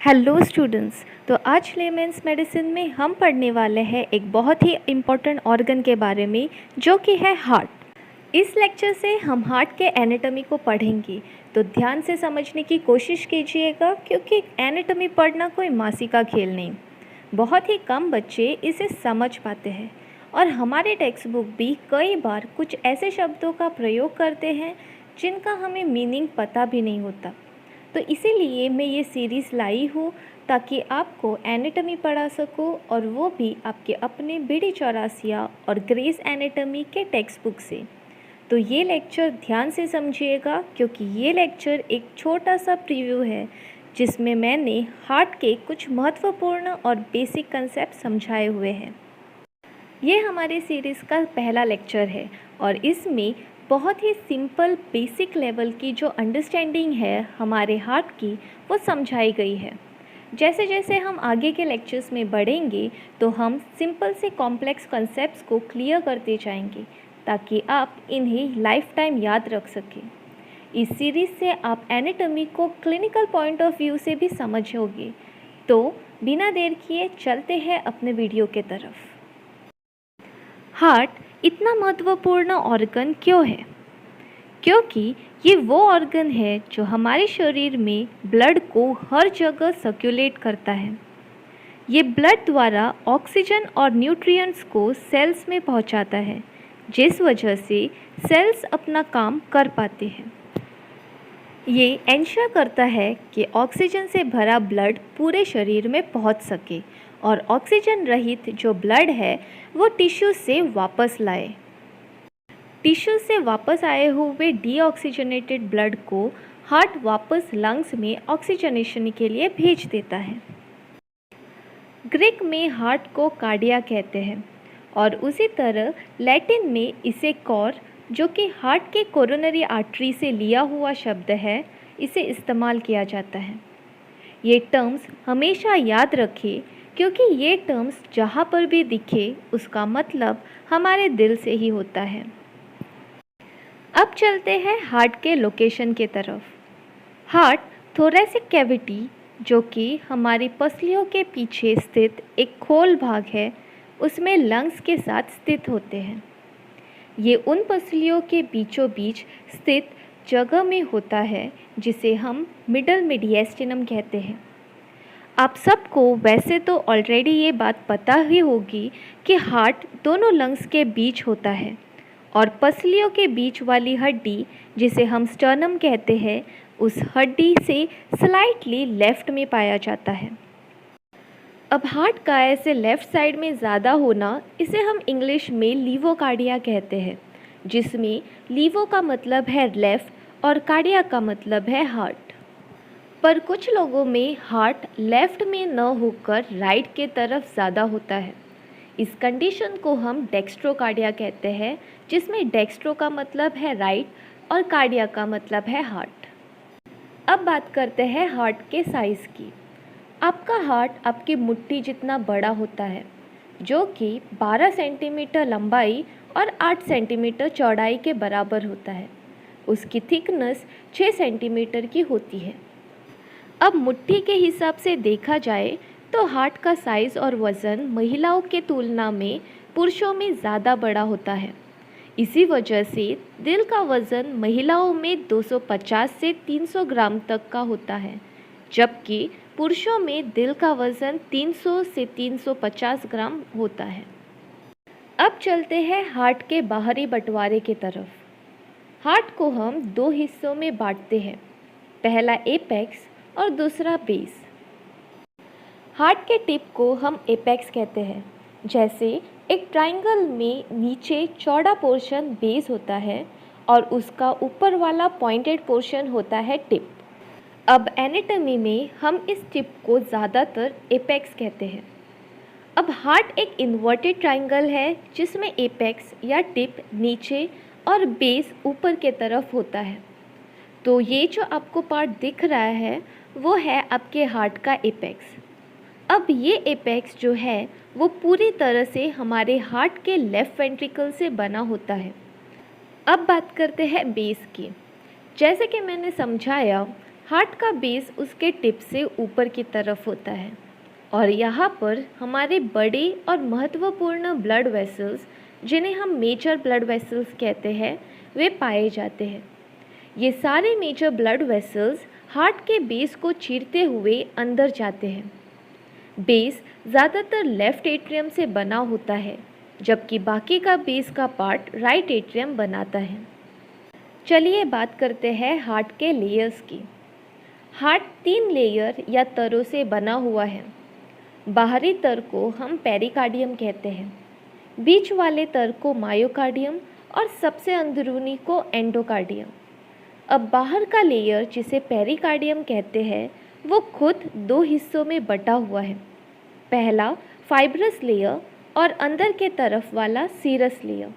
Hello students. तो आज layman's medicine में हम पढ़ने वाले हैं एक बहुत ही इम्पोर्टेंट ऑर्गन के बारे में जो कि है हार्ट। इस लेक्चर से हम हार्ट के एनाटॉमी को पढ़ेंगे, तो ध्यान से समझने की कोशिश कीजिएगा क्योंकि एनाटॉमी पढ़ना कोई मासी का खेल नहीं। बहुत ही कम बच्चे इसे समझ पाते हैं और हमारे टेक्स्ट बुक भी कई बार कुछ ऐसे शब्दों का प्रयोग करते हैं जिनका हमें मीनिंग पता भी नहीं होता। तो इसीलिए मैं ये सीरीज़ लाई हूँ ताकि आपको एनाटॉमी पढ़ा सकूँ, और वो भी आपके अपने बीडी चौरासिया और ग्रेस एनाटॉमी के टेक्स्ट बुक से। तो ये लेक्चर ध्यान से समझिएगा क्योंकि ये लेक्चर एक छोटा सा प्रीव्यू है जिसमें मैंने हार्ट के कुछ महत्वपूर्ण और बेसिक कंसेप्ट समझाए हुए हैं। ये हमारे सीरीज़ का पहला लेक्चर है और इसमें बहुत ही सिंपल बेसिक लेवल की जो अंडरस्टैंडिंग है हमारे हार्ट की वो समझाई गई है। जैसे जैसे हम आगे के लेक्चर्स में बढ़ेंगे तो हम सिंपल से कॉम्प्लेक्स कॉन्सेप्ट्स को क्लियर करते जाएंगे ताकि आप इन्हें लाइफ टाइम याद रख सकें। इस सीरीज़ से आप एनाटॉमी को क्लिनिकल पॉइंट ऑफ व्यू से भी समझोगे। तो बिना देर किए चलते हैं अपने वीडियो के तरफ। हार्ट इतना महत्वपूर्ण ऑर्गन क्यों है? क्योंकि ये वो ऑर्गन है जो हमारे शरीर में ब्लड को हर जगह सर्कुलेट करता है। ये ब्लड द्वारा ऑक्सीजन और न्यूट्रिएंट्स को सेल्स में पहुंचाता है, जिस वजह से सेल्स अपना काम कर पाते हैं। ये एंश्योर करता है कि ऑक्सीजन से भरा ब्लड पूरे शरीर में पहुंच सके और ऑक्सीजन रहित जो ब्लड है वो टिश्यू से वापस लाए। टिश्यू से वापस आए हुए डीऑक्सीजनेटेड ब्लड को हार्ट वापस लंग्स में ऑक्सीजनेशन के लिए भेज देता है। ग्रीक में हार्ट को कार्डिया कहते हैं और उसी तरह लैटिन में इसे कोर, जो कि हार्ट के कोरोनरी आर्टरी से लिया हुआ शब्द है, इसे इस्तेमाल किया जाता है। ये टर्म्स हमेशा याद रखें क्योंकि ये टर्म्स जहाँ पर भी दिखे उसका मतलब हमारे दिल से ही होता है। अब चलते हैं हार्ट के लोकेशन के तरफ। हार्ट थोरैसिक कैविटी, जो कि हमारी पसलियों के पीछे स्थित एक खोल भाग है, उसमें लंग्स के साथ स्थित होते हैं। ये उन पसलियों के बीचों बीच स्थित जगह में होता है जिसे हम मिडल मीडिएस्टिनम कहते हैं। आप सबको वैसे तो ऑलरेडी ये बात पता ही होगी कि हार्ट दोनों लंग्स के बीच होता है और पसलियों के बीच वाली हड्डी, जिसे हम स्टर्नम कहते हैं, उस हड्डी से स्लाइटली लेफ़्ट में पाया जाता है। अब हार्ट का ऐसे लेफ़्ट साइड में ज़्यादा होना, इसे हम इंग्लिश में लीवोकार्डिया कहते हैं, जिसमें लीवो का मतलब है लेफ़्ट और कार्डिया का मतलब है हार्ट। पर कुछ लोगों में हार्ट लेफ़्ट में न होकर राइट के तरफ ज़्यादा होता है। इस कंडीशन को हम डेक्स्ट्रोकार्डिया कहते हैं, जिसमें डेक्स्ट्रो का मतलब है राइट और कार्डिया का मतलब है हार्ट। अब बात करते हैं हार्ट के साइज़ की। आपका हार्ट आपकी मुट्ठी जितना बड़ा होता है, जो कि 12 सेंटीमीटर लंबाई और 8 सेंटीमीटर चौड़ाई के बराबर होता है। उसकी थिकनेस 6 सेंटीमीटर की होती है। अब मुट्ठी के हिसाब से देखा जाए तो हार्ट का साइज़ और वज़न महिलाओं के तुलना में पुरुषों में ज़्यादा बड़ा होता है। इसी वजह से दिल का वज़न महिलाओं में 250 से 300 ग्राम तक का होता है, जबकि पुरुषों में दिल का वज़न 300 से 350 ग्राम होता है। अब चलते हैं हार्ट के बाहरी बंटवारे की तरफ। हार्ट को हम दो हिस्सों में बांटते हैं, पहला एपेक्स और दूसरा बेस। हार्ट के टिप को हम एपेक्स कहते हैं। जैसे एक ट्रायंगल में नीचे चौड़ा पोर्शन बेस होता है और उसका ऊपर वाला पॉइंटेड पोर्शन होता है टिप। अब एनाटॉमी में हम इस टिप को ज़्यादातर एपेक्स कहते हैं। अब हार्ट एक इन्वर्टेड ट्रायंगल है जिसमें एपेक्स या टिप नीचे और बेस ऊपर के तरफ होता है। तो ये जो आपको पार्ट दिख रहा है वो है आपके हार्ट का एपेक्स। अब ये एपेक्स जो है वो पूरी तरह से हमारे हार्ट के लेफ़्ट वेंट्रिकल से बना होता है। अब बात करते हैं बेस की। जैसे कि मैंने समझाया, हार्ट का बेस उसके टिप से ऊपर की तरफ होता है और यहाँ पर हमारे बड़े और महत्वपूर्ण ब्लड वेसल्स, जिन्हें हम मेजर ब्लड वेसल्स कहते हैं, वे पाए जाते हैं। ये सारे मेजर ब्लड वेसल्स हार्ट के बेस को चीरते हुए अंदर जाते हैं। बेस ज़्यादातर लेफ्ट एट्रियम से बना होता है, जबकि बाकी का बेस का पार्ट राइट एट्रियम बनाता है। चलिए बात करते हैं हार्ट के लेयर्स की। हार्ट 3 लेयर या तरों से बना हुआ है। बाहरी तर को हम पेरिकार्डियम कहते हैं, बीच वाले तर को मायोकार्डियम और सबसे अंदरूनी को एंडोकार्डियम। अब बाहर का लेयर, जिसे पेरिकार्डियम कहते हैं, वो खुद 2 हिस्सों में बटा हुआ है। पहला फाइब्रस लेयर और अंदर के तरफ वाला सीरस लेयर।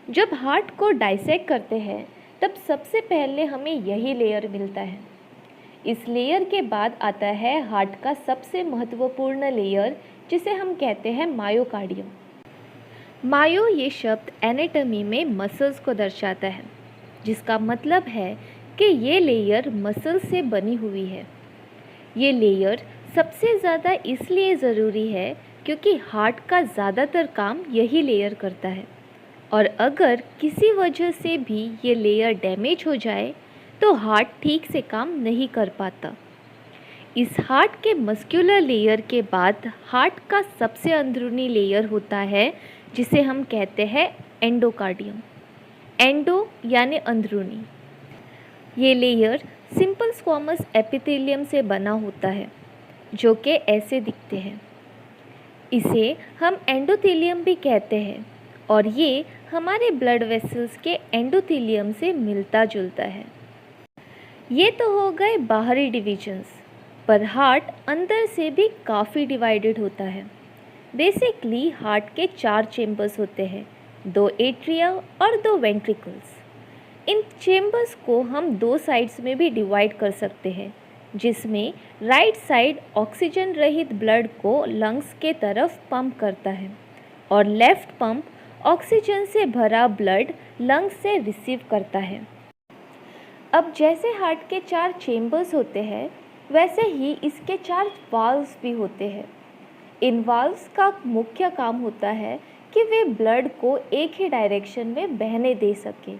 जब हार्ट को डाइसेक्ट करते हैं तब सबसे पहले हमें यही लेयर मिलता है। इस लेयर के बाद आता है हार्ट का सबसे महत्वपूर्ण लेयर, जिसे हम कहते हैं मायोकार्डियम। मायो ये शब्द एनाटॉमी में मसल्स को दर्शाता है, जिसका मतलब है कि ये लेयर मसल से बनी हुई है। ये लेयर सबसे ज़्यादा इसलिए ज़रूरी है क्योंकि हार्ट का ज़्यादातर काम यही लेयर करता है, और अगर किसी वजह से भी ये लेयर डैमेज हो जाए तो हार्ट ठीक से काम नहीं कर पाता। इस हार्ट के मस्कुलर लेयर के बाद हार्ट का सबसे अंदरूनी लेयर होता है, जिसे हम कहते हैं एंडोकार्डियम। एंडो यानी अंदरूनी। ये लेयर सिंपल स्क्वामस एपिथेलियम से बना होता है, जो कि ऐसे दिखते हैं। इसे हम एंडोथेलियम भी कहते हैं और ये हमारे ब्लड वेसल्स के एंडोथेलियम से मिलता जुलता है। ये तो हो गए बाहरी डिविजन्स, पर हार्ट अंदर से भी काफ़ी डिवाइडेड होता है। बेसिकली हार्ट के 4 चेम्बर्स होते हैं, 2 एट्रिया और 2 वेंट्रिकल्स। इन चेम्बर्स को हम 2 साइड्स में भी डिवाइड कर सकते हैं, जिसमें राइट साइड ऑक्सीजन रहित ब्लड को लंग्स के तरफ पंप करता है और लेफ्ट पंप ऑक्सीजन से भरा ब्लड लंग्स से रिसीव करता है। अब जैसे हार्ट के 4 चेम्बर्स होते हैं, वैसे ही इसके 4 वाल्व्स भी होते हैं। इन वाल्व्स का मुख्य काम होता है कि वे ब्लड को एक ही डायरेक्शन में बहने दे सके,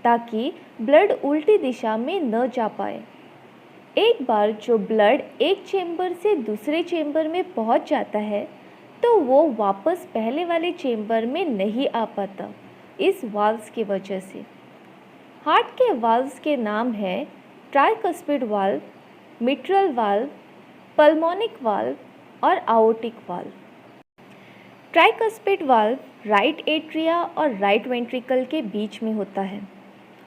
ताकि ब्लड उल्टी दिशा में न जा पाए। एक बार जो ब्लड एक चेम्बर से दूसरे चेम्बर में पहुंच जाता है, तो वो वापस पहले वाले चेम्बर में नहीं आ पाता, इस वाल्व्स की वजह से। हार्ट के वाल्व्स के नाम हैं tricuspid valve, mitral valve, pulmonic valve और aortic valve. Tricuspid valve right atria और राइट वेंट्रिकल के बीच में होता है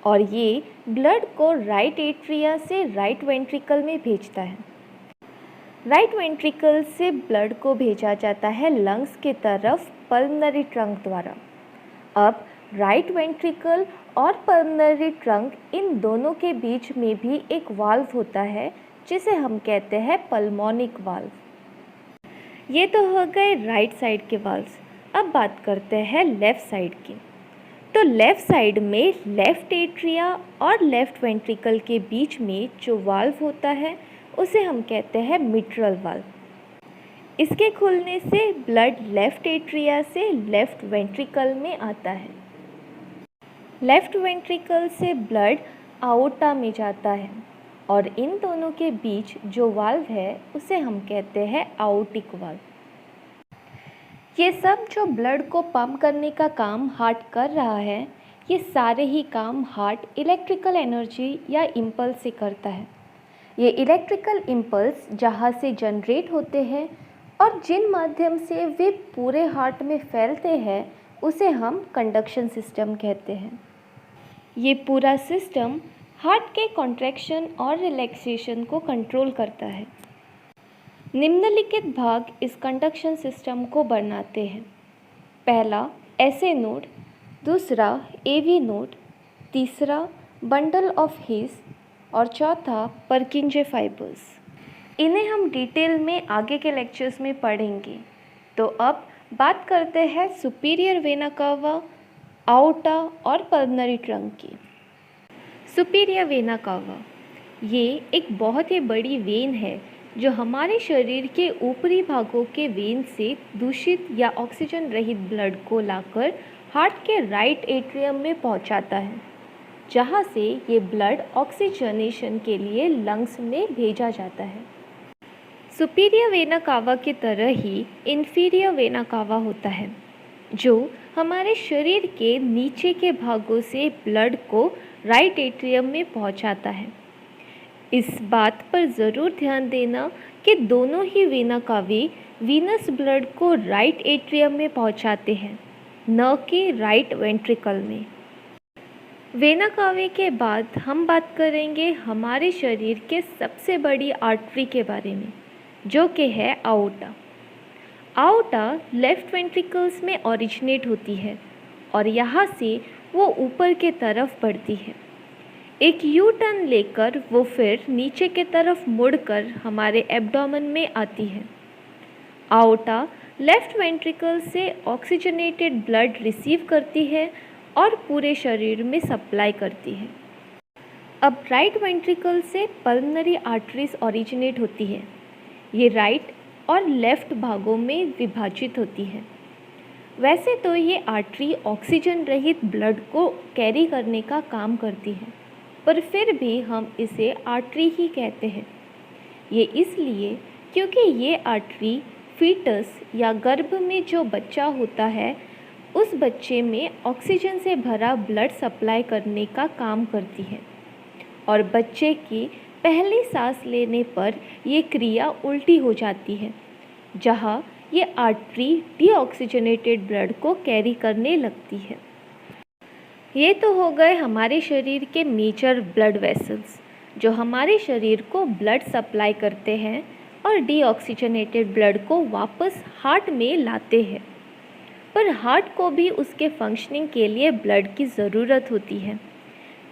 और ये ब्लड को राइट एट्रिया से राइट वेंट्रिकल में भेजता है। राइट वेंट्रिकल से ब्लड को भेजा जाता है लंग्स की तरफ पल्मनरी ट्रंक द्वारा। अब राइट वेंट्रिकल और पल्मनरी ट्रंक, इन दोनों के बीच में भी एक वाल्व होता है, जिसे हम कहते हैं पल्मोनिक वाल्व। ये तो हो गए राइट साइड के वाल्व्स। अब बात करते हैं लेफ़्ट साइड की। तो लेफ़्ट साइड में लेफ़्ट एट्रिया और लेफ़्ट वेंट्रिकल के बीच में जो वाल्व होता है, उसे हम कहते हैं मिट्रल वाल्व। इसके खुलने से ब्लड लेफ़्ट एट्रिया से लेफ़्ट वेंट्रिकल में आता है। लेफ़्ट वेंट्रिकल से ब्लड आओर्टा में जाता है और इन दोनों के बीच जो वाल्व है, उसे हम कहते हैं आओर्टिक वाल्व। ये सब जो ब्लड को पंप करने का काम हार्ट कर रहा है, ये सारे ही काम हार्ट इलेक्ट्रिकल एनर्जी या इम्पल्स से करता है। ये इलेक्ट्रिकल इम्पल्स जहाँ से जनरेट होते हैं और जिन माध्यम से वे पूरे हार्ट में फैलते हैं, उसे हम कंडक्शन सिस्टम कहते हैं। ये पूरा सिस्टम हार्ट के कॉन्ट्रैक्शन और रिलैक्सेशन को कंट्रोल करता है। निम्नलिखित भाग इस कंडक्शन सिस्टम को बनाते हैं। पहला एसए नोड, दूसरा एवी नोड, तीसरा बंडल ऑफ हीस और चौथा पर्किंजे फाइबर्स। इन्हें हम डिटेल में आगे के लेक्चर्स में पढ़ेंगे। तो अब बात करते हैं सुपीरियर वेना कावा, आओर्टा और पल्मनरी ट्रंक की। सुपीरियर वेना कावा ये एक बहुत ही बड़ी वेन है जो हमारे शरीर के ऊपरी भागों के वेन से दूषित या ऑक्सीजन रहित ब्लड को लाकर हार्ट के राइट एट्रियम में पहुंचाता है, जहां से ये ब्लड ऑक्सीजनेशन के लिए लंग्स में भेजा जाता है। सुपीरियर वेना कावा की तरह ही इन्फीरियर वेना कावा होता है, जो हमारे शरीर के नीचे के भागों से ब्लड को राइट एट्रियम में पहुंचाता है। इस बात पर ज़रूर ध्यान देना कि दोनों ही वेना कावे वीनस ब्लड को राइट एट्रियम में पहुंचाते हैं, न कि राइट वेंट्रिकल में। वेना कावे के बाद हम बात करेंगे हमारे शरीर के सबसे बड़ी आर्टरी के बारे में, जो कि है आओर्टा। आओर्टा लेफ्ट वेंट्रिकल्स में ओरिजिनेट होती है और यहाँ से वो ऊपर के तरफ बढ़ती है। एक यू टर्न लेकर वो फिर नीचे के तरफ मुड़कर हमारे एब्डोमेन में आती है। आओर्टा लेफ्ट वेंट्रिकल से ऑक्सीजनेटेड ब्लड रिसीव करती है और पूरे शरीर में सप्लाई करती है। अब राइट वेंट्रिकल से पल्मोनरी आर्टरीज ओरिजिनेट होती है। ये राइट और लेफ्ट भागों में विभाजित होती है। वैसे तो ये आर्टरी ऑक्सीजन रहित ब्लड को कैरी करने का काम करती है, पर फिर भी हम इसे आर्टरी ही कहते हैं। ये इसलिए क्योंकि ये आर्टरी फीटस या गर्भ में जो बच्चा होता है उस बच्चे में ऑक्सीजन से भरा ब्लड सप्लाई करने का काम करती है, और बच्चे की पहली सांस लेने पर ये क्रिया उल्टी हो जाती है, जहाँ ये आर्टरी डीऑक्सीजनेटेड ब्लड को कैरी करने लगती है। ये तो हो गए हमारे शरीर के मेजर ब्लड वेसल्स, जो हमारे शरीर को ब्लड सप्लाई करते हैं और डीऑक्सीजनेटेड ब्लड को वापस हार्ट में लाते हैं। पर हार्ट को भी उसके फंक्शनिंग के लिए ब्लड की ज़रूरत होती है।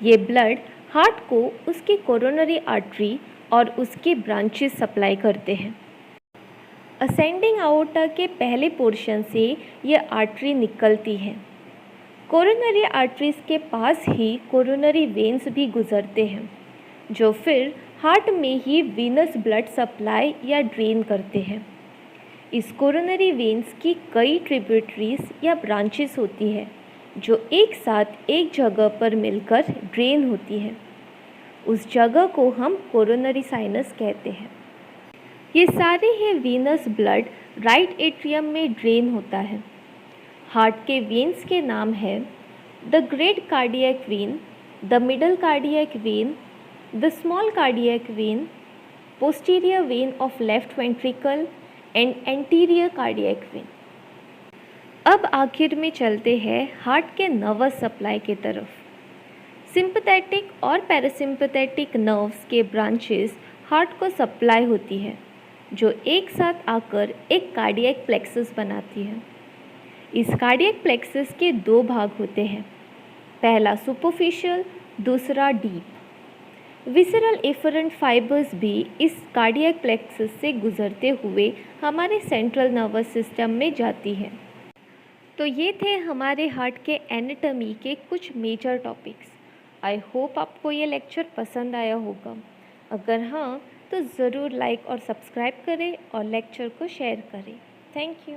ये ब्लड हार्ट को उसकी कोरोनरी आर्टरी और उसके ब्रांचेस सप्लाई करते हैं। असेंडिंग आओर्टा के पहले पोर्शन से ये आर्टरी निकलती है। कोरोनरी आर्टरीज के पास ही कोरोनरी वेन्स भी गुजरते हैं, जो फिर हार्ट में ही वीनस ब्लड सप्लाई या ड्रेन करते हैं। इस कोरोनरी वेन्स की कई ट्रिब्यूटरीज या ब्रांचेस होती है, जो एक साथ एक जगह पर मिलकर ड्रेन होती है। उस जगह को हम कोरोनरी साइनस कहते हैं। ये सारे ही वीनस ब्लड राइट एट्रियम में ड्रेन होता है। हार्ट के वेन्स के नाम है the great cardiac vein, the middle cardiac vein, the small cardiac vein, posterior when of left ventricle and anterior cardiac vein. अब आखिर में चलते हैं हार्ट के नर्वस सप्लाई की तरफ। सिंपैथेटिक और पैरासिम्पैथेटिक नर्व्स के ब्रांचेस हार्ट को सप्लाई होती है, जो एक साथ आकर एक कार्डियक प्लेक्सस बनाती है। इस कार्डियक प्लेक्सस के दो भाग होते हैं, पहला सुपरफिशियल, दूसरा डीप। विसरल एफरेंट फाइबर्स भी इस कार्डियक प्लेक्सस से गुजरते हुए हमारे सेंट्रल नर्वस सिस्टम में जाती है। तो ये थे हमारे हार्ट के एनाटॉमी के कुछ मेजर टॉपिक्स। आई होप आपको ये लेक्चर पसंद आया होगा। अगर हाँ, तो ज़रूर लाइक और सब्सक्राइब करें और लेक्चर को शेयर करें। Thank you.